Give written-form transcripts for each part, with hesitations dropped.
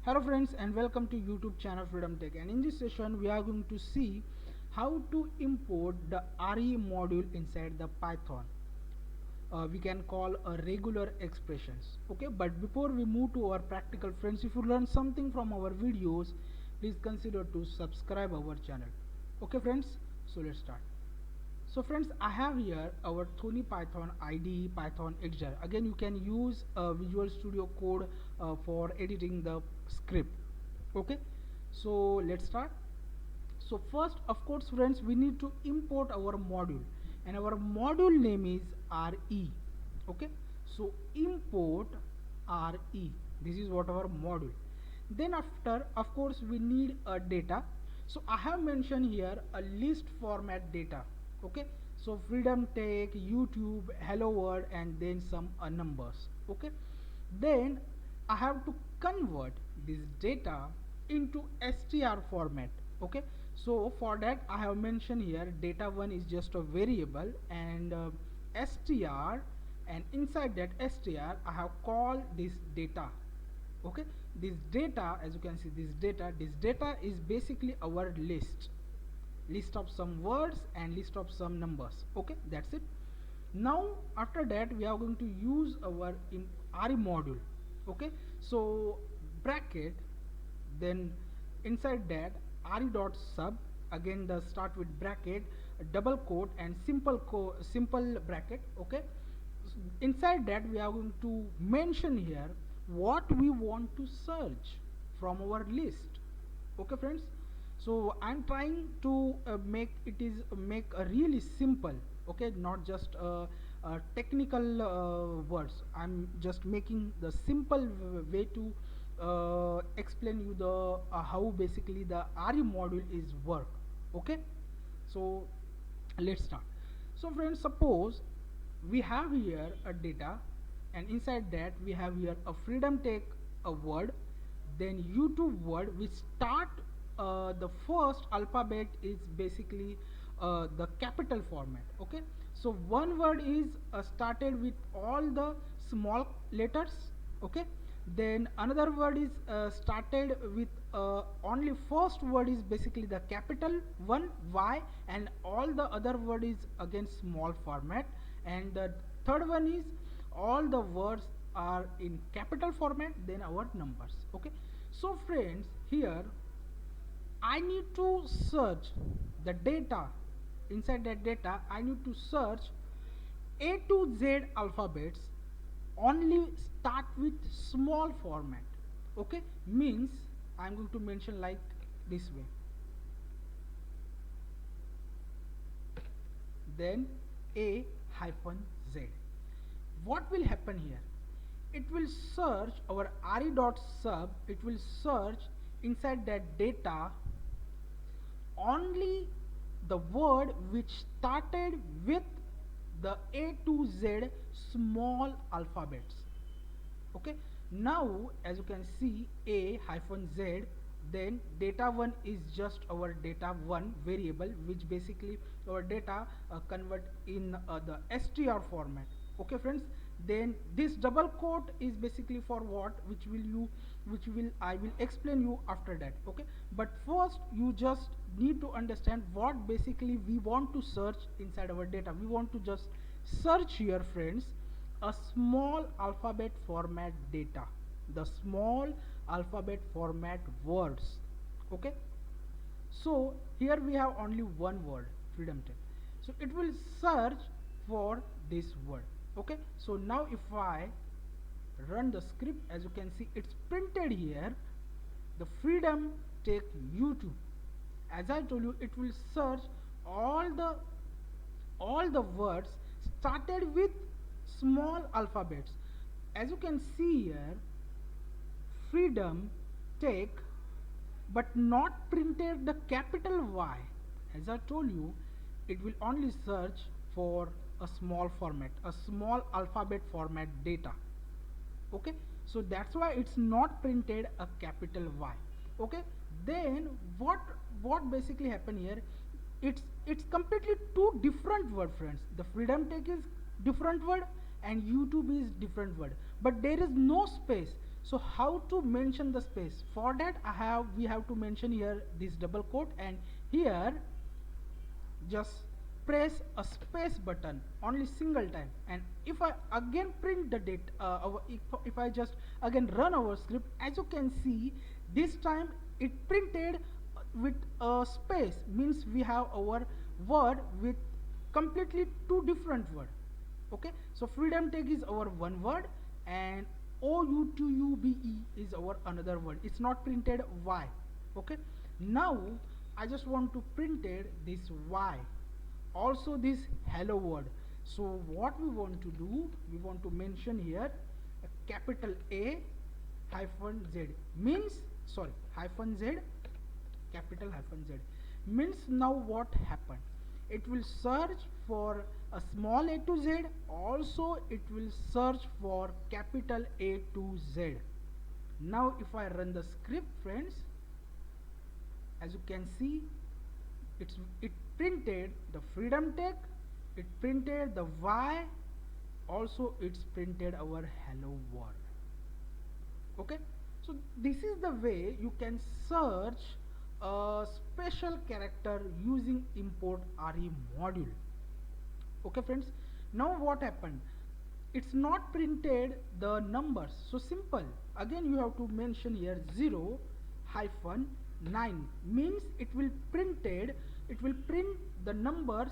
Hello friends and welcome to YouTube channel Freedom Tech, and in this session we are going to see how to import the RE module inside the Python. We can call a regular expressions. Okay, but before we move to our practical, friends, if you learn something from our videos, please consider to subscribe our channel. Okay friends, so let's start. So friends, I have here our Thony Python IDE Python editor. Again, you can use Visual Studio Code for editing the script. Okay, so let's start. So first, of course friends, we need to import our module, and our module name is RE. Okay, so import RE, this is what our module. Then after, of course, we need a data. So I have mentioned here a list format data. Okay, so Freedom Tech, YouTube, Hello World, and then some numbers. Okay, then I have to convert this data into str format. Okay, so for that I have mentioned here data1 is just a variable, and str, and inside that str I have called this data. Okay, this data, as you can see, this data is basically our list of some words and list of some numbers. Okay, that's it. Now after that we are going to use our RE module. Okay, so bracket, then inside that RE dot sub, again the start with bracket, double quote, and simple bracket. Okay, inside that we are going to mention here what we want to search from our list. Okay friends, so I'm trying to make a really simple. Okay, not just technical words. I'm just making the simple way to explain you the how basically the RE module is work. Okay, so let's start. So friends, suppose we have here a data, and inside that we have here a Freedom Tech a word, then YouTube word which start the first alphabet is basically the capital format. Okay, so one word is started with all the small letters. Okay, then another word is started with only first word is basically the capital one Y, and all the other word is again small format, and the third one is all the words are in capital format, then our numbers. Okay, so friends, here I need to search the data. Inside that data I need to search A to Z alphabets only start with small format. Okay, means I'm going to mention like this way, then A hyphen Z. What will happen here? It will search our RE dot sub, it will search inside that data only the word which started with the A to Z small alphabets. Okay, now as you can see A hyphen Z, then data1 is just our data1 variable which basically our data convert in the str format. Okay friends, then this double quote is basically for what, which will I will explain you after that. Okay, but first you just need to understand what basically we want to search inside our data. We want to just search here, friends, a small alphabet format data, the small alphabet format words. Okay, so here we have only one word, Freedom Tech, so it will search for this word. Okay, so now if I run the script, as you can see it's printed here the Freedom Tech YouTube. As I told you, it will search all the words started with small alphabets. As you can see here, Freedom Tech, but not printed the capital Y. As I told you, it will only search for a small format, a small alphabet format data. Okay, so that's why it's not printed a capital Y. Okay, then what basically happened here, it's completely two different word, friends. The Freedom Tech is different word and YouTube is different word, but there is no space. So how to mention the space? For that we have to mention here this double quote, and here just press a space button only single time. And if I again print the date if I just again run our script, as you can see, this time it printed with a space, means we have our word with completely two different word. Okay, so freedom tag is our one word, and OUTUBE is our another word. It's not printed Y. Okay, now I just want to printed this Y, also this hello word. So what we want to do, we want to mention here a capital A hyphen Z, means sorry hyphen Z, capital hyphen Z, means now what happened, it will search for a small a to Z, also it will search for capital A to Z. Now if I run the script, friends, as you can see, it printed the freedom tag, it printed the Y, also it's printed our hello world. Okay, so this is the way you can search a special character using import RE module. Okay friends, now what happened, it's not printed the numbers, so simple, again you have to mention here 0 hyphen 9, means it will print the numbers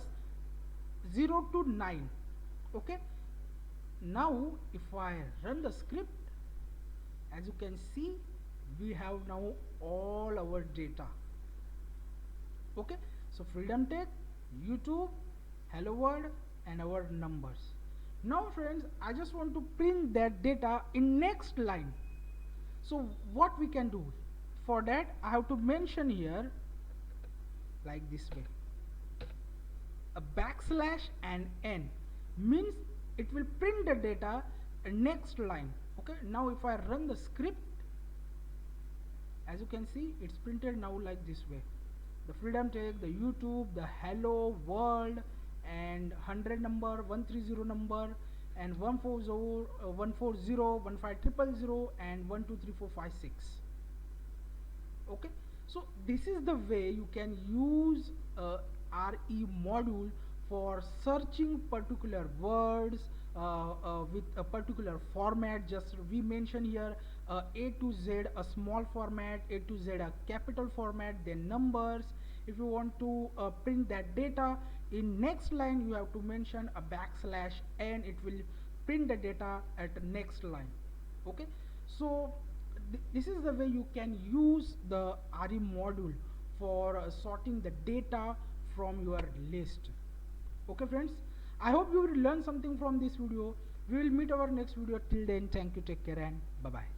0 to 9. Okay, now if I run the script, as you can see, we have now all our data. Okay, so freedom tag, YouTube, hello world, and our numbers. Now friends, I just want to print that data in next line. So what we can do, for that I have to mention here like this way, a backslash and n, means it will print the data next line. Okay, now if I run the script, as you can see, it's printed now like this way, the freedom tag, the YouTube, the hello world, and 100 number, 130 number, and 140, 140, 15000, and 123456. Okay, so this is the way you can use RE module for searching particular words with a particular format. Just we mention here A to Z a small format, A to Z a capital format, then numbers. If you want to print that data in next line, you have to mention a backslash and it will print the data at the next line. Okay, so this is the way you can use the RE module for sorting the data from your list. Okay friends, I hope you will learn something from this video. We will meet our next video. Till then, thank you, take care, and bye bye.